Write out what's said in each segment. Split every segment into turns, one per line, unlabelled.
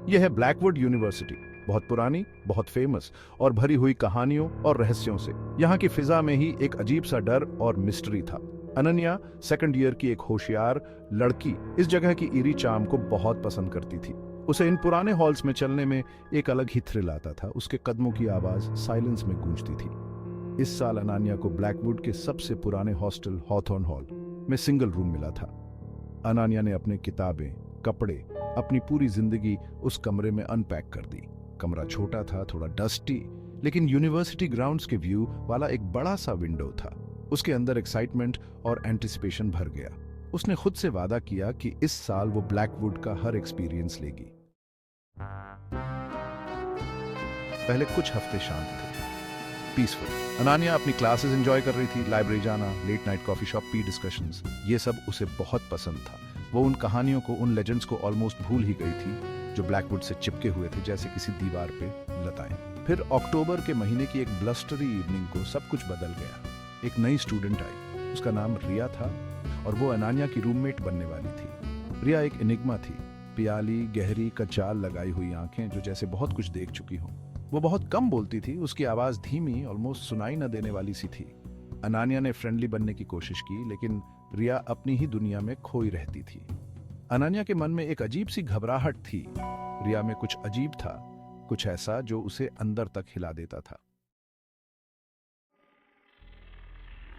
यह है Blackwood university, बहुत पुरानी, बहुत फेमस और भरी हुई कहानियों और रहस्यों से। यहाँ की फिजा में ही एक अजीब सा डर और मिस्ट्री था। अनन्या सेकंड ईयर की एक होशियार लड़की इस जगह की ईरी चार्म को बहुत पसंद करती थी। उसे इन पुराने हॉल्स में चलने में एक अलग ही थ्रिल आता था। उसके कदमों की आवाज साइलेंस में गूंजती थी। इस साल अनन्या को ब्लैकवुड के सबसे पुराने हॉस्टल हॉथॉर्न हॉल में सिंगल रूम मिला था। अनन्या ने अपने किताबें, कपड़े, अपनी पूरी जिंदगी उस कमरे में अनपैक कर दी। कमरा छोटा था, थोड़ा डस्टी, लेकिन यूनिवर्सिटी ग्राउंड्स के व्यू वाला एक बड़ा सा विंडो था। उसके अंदर एक्साइटमेंट और एंटिसिपेशन भर गया। उसने खुद से वादा किया कि इस साल वो ब्लैकवुड का हर एक्सपीरियंस लेगी। पहले कुछ हफ्ते शांत थे, पीसफुल। अनन्या अपनी क्लासेस एंजॉय कर रही थी, लाइब्रेरी जाना, लेट नाइट कॉफी शॉप पी डिस्कशंस, ये सब उसे बहुत पसंद था। वो उन कहानियों को, उन लेजेंड्स को ऑलमोस्ट भूल ही गई थी जो ब्लैकवुड से चिपके हुए थे, जैसे किसी दीवार पे लताएं। फिर अक्टूबर के महीने की एक ब्लस्टरी इवनिंग को सब कुछ बदल गया। एक नई स्टूडेंट आई, उसका नाम रिया था और वो अनन्या की रूममेट बनने वाली थी। रिया एक एनिग्मा थी, प्याली, गहरी, कचाल लगाई हुई आंखें जो जैसे बहुत कुछ देख चुकी हों। वो बहुत कम बोलती थी, उसकी आवाज धीमी, ऑलमोस्ट सुनाई न देने वाली सी थी। अनन्या ने फ्रेंडली बनने की कोशिश की, लेकिन रिया अपनी ही दुनिया में खोई रहती थी। अनन्या के मन में एक अजीब सी घबराहट थी। रिया में कुछ अजीब था, कुछ ऐसा जो उसे अंदर तक हिला देता था।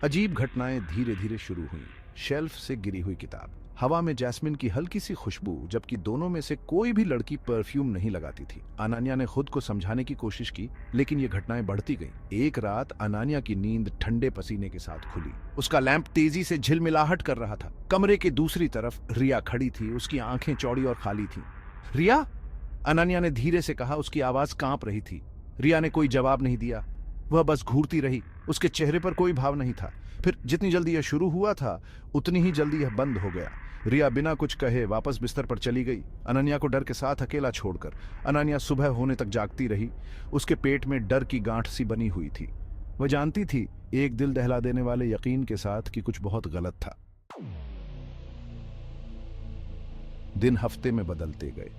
अजीब घटनाएं धीरे धीरे शुरू हुई। शेल्फ से गिरी हुई किताब, हवा में जैस्मिन की हल्की सी खुशबू, जबकि दोनों में से कोई भी लड़की परफ्यूम नहीं लगाती थी। अनन्या ने खुद को समझाने की कोशिश की, लेकिन ये घटनाएं बढ़ती गईं। एक रात अनन्या की नींद ठंडे पसीने के साथ खुली। उसका लैंप तेजी से झिलमिलाहट कर रहा था। कमरे के दूसरी तरफ रिया खड़ी थी, उसकी आंखें चौड़ी और खाली थीं। रिया, अनन्या ने धीरे से कहा, उसकी आवाज कांप रही थी। रिया ने कोई जवाब नहीं दिया, वह बस घूरती रही। उसके चेहरे पर कोई भाव नहीं था। फिर जितनी जल्दी यह शुरू हुआ था, उतनी ही जल्दी यह बंद हो गया। रिया बिना कुछ कहे वापस बिस्तर पर चली गई, अनन्या को डर के साथ अकेला छोड़कर। अनन्या सुबह होने तक जागती रही। उसके पेट में डर की गांठ सी बनी हुई थी। वह जानती थी, एक दिल दहला देने वाले यकीन के साथ, कि कुछ बहुत गलत था। दिन हफ्ते में बदलते गए।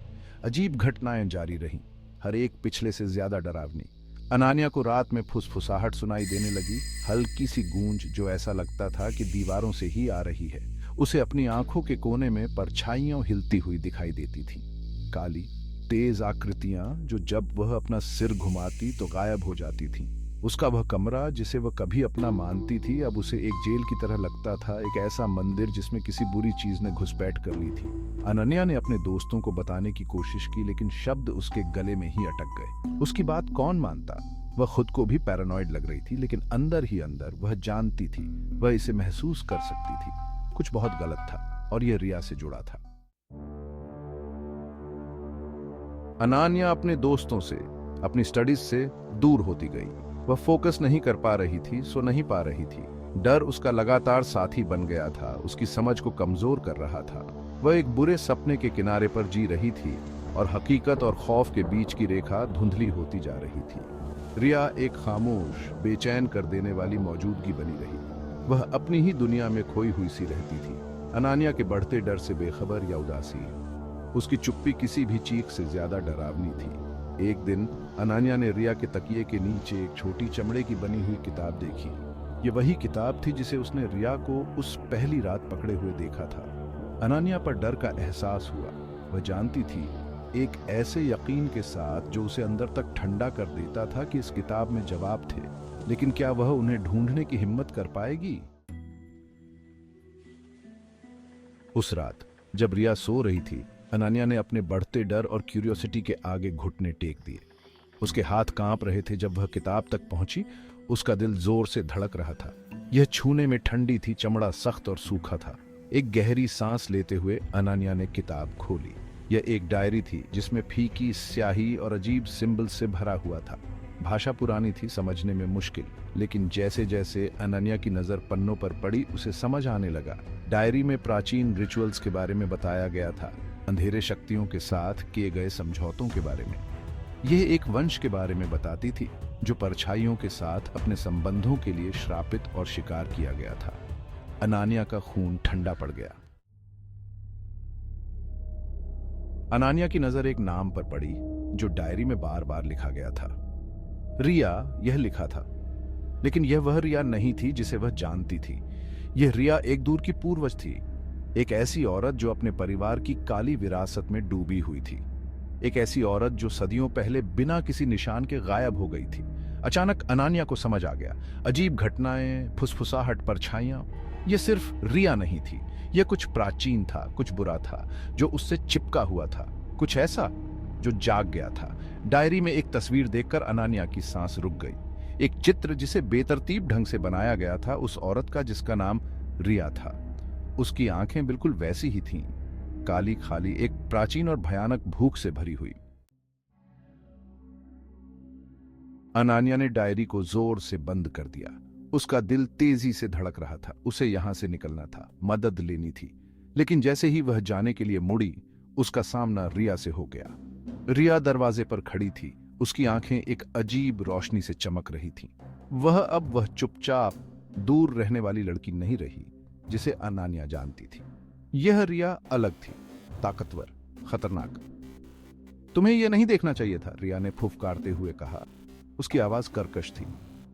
अजीब घटनाएं जारी रहीं, हर एक पिछले से ज्यादा डरावनी। अनन्या को रात में फुसफुसाहट सुनाई देने लगी, हल्की सी गूंज जो ऐसा लगता था कि दीवारों से ही आ रही है। उसे अपनी आंखों के कोने में परछाइयां हिलती हुई दिखाई देती थीं। काली, तेज आकृतियां जो जब वह अपना सिर घुमाती तो गायब हो जाती थीं। उसका वह कमरा जिसे वह कभी अपना मानती थी, अब उसे एक जेल की तरह लगता था, एक ऐसा मंदिर जिसमें किसी बुरी चीज ने घुसपैठ कर ली थी। अनन्या ने अपने दोस्तों को बताने की कोशिश की, लेकिन शब्द उसके गले में ही अटक गए। उसकी बात कौन मानता? वह खुद को भी पैरानॉइड लग रही थी, लेकिन अंदर ही अंदर वह जानती थी, वह इसे महसूस कर सकती थी, कुछ बहुत गलत था, और यह रिया से जुड़ा था। अनन्या अपने दोस्तों से, अपनी स्टडीज से दूर होती गई। वह फोकस नहीं कर पा रही थी, सो नहीं पा रही थी। डर उसका लगातार साथी बन गया था, उसकी समझ को कमजोर कर रहा था। वह एक बुरे सपने के किनारे पर जी रही थी और हकीकत और खौफ के बीच की रेखा धुंधली होती जा रही थी। रिया एक खामोश, बेचैन कर देने वाली मौजूदगी बनी रही। वह अपनी ही दुनिया में खोई हुई सी रहती थी, अनन्या के बढ़ते डर से बेखबर या उदासी। उसकी चुप्पी किसी भी चीख से ज्यादा डरावनी थी। एक दिन अनन्या ने रिया के तकिए के नीचे एक छोटी चमड़े की बनी हुई किताब देखी। ये वही किताब थी जिसे उसने रिया को उस पहली रात पकड़े हुए देखा था। अनन्या पर डर का एहसास हुआ। वह जानती थी, एक ऐसे यकीन के साथ जो उसे अंदर तक ठंडा कर देता था, कि इस किताब में जवाब थे, लेकिन क्या वह उन्हें ढूंढने की हिम्मत कर पाएगी? उस रात जब रिया सो रही थी, अनन्या ने अपने बढ़ते डर और क्यूरियोसिटी के आगे घुटने टेक दिए। उसके हाथ कांप रहे थे। जब वह किताब तक पहुंची, उसका दिल जोर से धड़क रहा था। यह छूने में ठंडी थी, चमड़ा सख्त और सूखा था। एक गहरी सांस लेते हुए अनन्या ने किताब खोली। यह एक डायरी थी जिसमें फीकी स्याही और अजीब सिंबल से भरा हुआ था। भाषा पुरानी थी, समझने में मुश्किल, लेकिन जैसे जैसे अनन्या की नजर पन्नों पर पड़ी, उसे समझ आने लगा। डायरी में प्राचीन रिचुअल्स के बारे में बताया गया था, अंधेरे शक्तियों के साथ किए गए समझौतों के बारे में। यह एक वंश के बारे में बताती थी जो परछाइयों के साथ अपने संबंधों के लिए श्रापित और शिकार किया गया था। अनन्या का खून ठंडा पड़ गया। अनान्या की नजर एक नाम पर पड़ी जो डायरी में बार बार लिखा गया था। रिया, यह लिखा था। लेकिन यह वह रिया नहीं थी जिसे वह जानती थी। यह रिया एक दूर की पूर्वज थी, एक ऐसी औरत जो अपने परिवार की काली विरासत में डूबी हुई थी, एक ऐसी औरत जो सदियों पहले बिना किसी निशान के गायब हो गई थी। अचानक अनान्या को समझ आ गया, अजीब घटनाएं, फुसफुसाहट, परछाइयां, यह सिर्फ रिया नहीं थी। यह कुछ प्राचीन था, कुछ बुरा था जो उससे चिपका हुआ था, कुछ ऐसा जो जाग गया था। डायरी में एक तस्वीर देखकर अनान्या की सांस रुक गई। एक चित्र जिसे बेतरतीब ढंग से बनाया गया था, उस औरत का जिसका नाम रिया था। उसकी आंखें बिल्कुल वैसी ही थीं, काली, खाली, एक प्राचीन और भयानक भूख से भरी हुई। अनान्या ने डायरी को जोर से बंद कर दिया। उसका दिल तेजी से धड़क रहा था। उसे यहां से निकलना था, मदद लेनी थी। लेकिन जैसे ही वह जाने के लिए मुड़ी, उसका सामना रिया से हो गया। रिया दरवाजे पर खड़ी थी। उसकी आंखें एक अजीब रोशनी से चमक रही थीं। वह चुपचाप दूर रहने वाली लड़की नहीं रही जिसे अनान्या जानती थी। यह रिया अलग थी, ताकतवर, खतरनाक। तुम्हें यह नहीं देखना चाहिए था, रिया ने फुफकारते हुए कहा। उसकी आवाज कर्कश थी,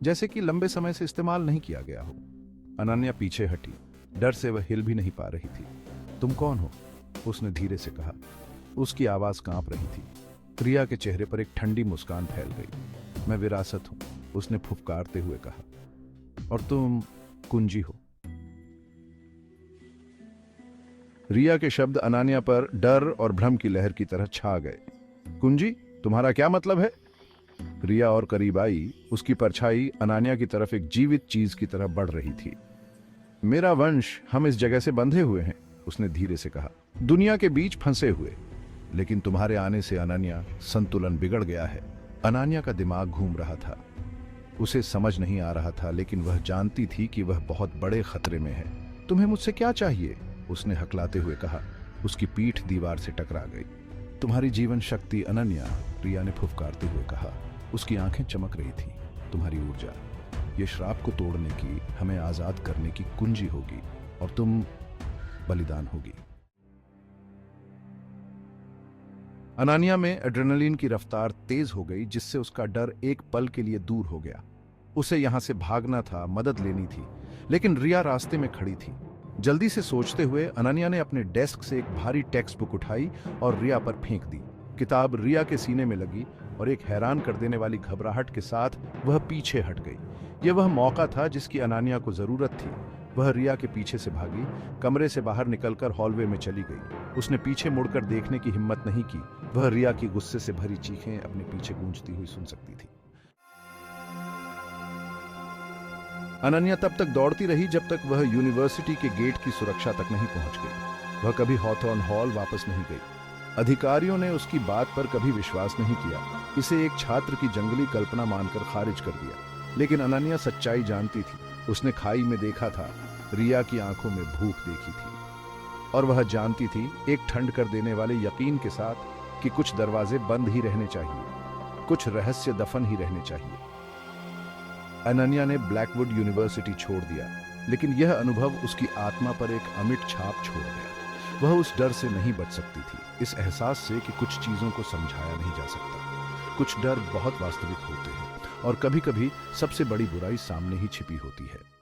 जैसे कि लंबे समय से इस्तेमाल नहीं किया गया हो। अनान्या पीछे हटी, डर से वह हिल भी नहीं पा रही थी। तुम कौन हो? उसने धीरे से कहा। उसकी आवाज कांप रही थी। रिया के चेहरे पर एक ठंडी मुस्कान फैल गई। मैं विरासत हूं, उसने फुफकारते हुए कहा। और तुम कुंजी हो। रिया के शब्द अनान्या पर डर और भ्रम की लहर की तरह छा गए। कुंजी? तुम्हारा क्या मतलब है? रिया और करीब आई। उसकी परछाई अनान्या की तरफ एक जीवित चीज की तरह बढ़ रही थी। मेरा वंश, हम इस जगह से बंधे हुए हैं, उसने धीरे से कहा, दुनिया के बीच फंसे हुए। लेकिन तुम्हारे आने से अनन्या, संतुलन बिगड़ गया है। अनन्या का दिमाग घूम रहा था। उसे समझ नहीं आ रहा था, लेकिन वह जानती थी कि वह बहुत बड़े खतरे में है। तुम्हें मुझसे क्या चाहिए? उसने हकलाते हुए कहा। उसकी पीठ दीवार से टकरा गई। तुम्हारी जीवन शक्ति अनन्या, रिया ने फुफकारते हुए कहा। उसकी आंखें चमक रही थी। तुम्हारी ऊर्जा, ये श्राप को तोड़ने की, हमें आजाद करने की कुंजी होगी, और तुम बलिदान होगी। अनान्या में एड्रेनलिन की रफ्तार तेज हो गई, जिससे उसका डर एक पल के लिए दूर हो गया। उसे यहां से भागना था, मदद लेनी थी, लेकिन रिया रास्ते में खड़ी थी। जल्दी से सोचते हुए अनन्या ने अपने डेस्क से एक भारी टेक्स्ट बुक उठाई और रिया पर फेंक दी। किताब रिया के सीने में लगी और एक हैरान कर देने वाली घबराहट के साथ वह पीछे हट गई। यह वह मौका था जिसकी अनन्या को जरूरत थी। वह रिया के पीछे से भागी, कमरे से बाहर निकलकर हॉलवे में चली गई। उसने पीछे मुड़कर देखने की हिम्मत नहीं की। वह रिया की गुस्से से भरी चीखें अपने पीछे गूंजती हुई सुन सकती थी। अनन्या तब तक दौड़ती रही जब तक वह यूनिवर्सिटी के गेट की सुरक्षा तक नहीं पहुंच गई। वह कभी हॉथॉर्न हॉल वापस नहीं गई। अधिकारियों ने उसकी बात पर कभी विश्वास नहीं किया, इसे एक छात्र की जंगली कल्पना मानकर खारिज कर दिया। लेकिन अनन्या सच्चाई जानती थी। उसने खाई में देखा था, रिया की आंखों में भूख देखी थी, और वह जानती थी, एक ठंड कर देने वाले यकीन के साथ, कि कुछ दरवाजे बंद ही रहने चाहिए, कुछ रहस्य दफन ही रहने चाहिए। अनन्या ने ब्लैकवुड यूनिवर्सिटी छोड़ दिया, लेकिन यह अनुभव उसकी आत्मा पर एक अमिट छाप छोड़ गया। वह उस डर से नहीं बच सकती थी, इस एहसास से कि कुछ चीजों को समझाया नहीं जा सकता। कुछ डर बहुत वास्तविक होते हैं, और कभी-कभी सबसे बड़ी बुराई सामने ही छिपी होती है।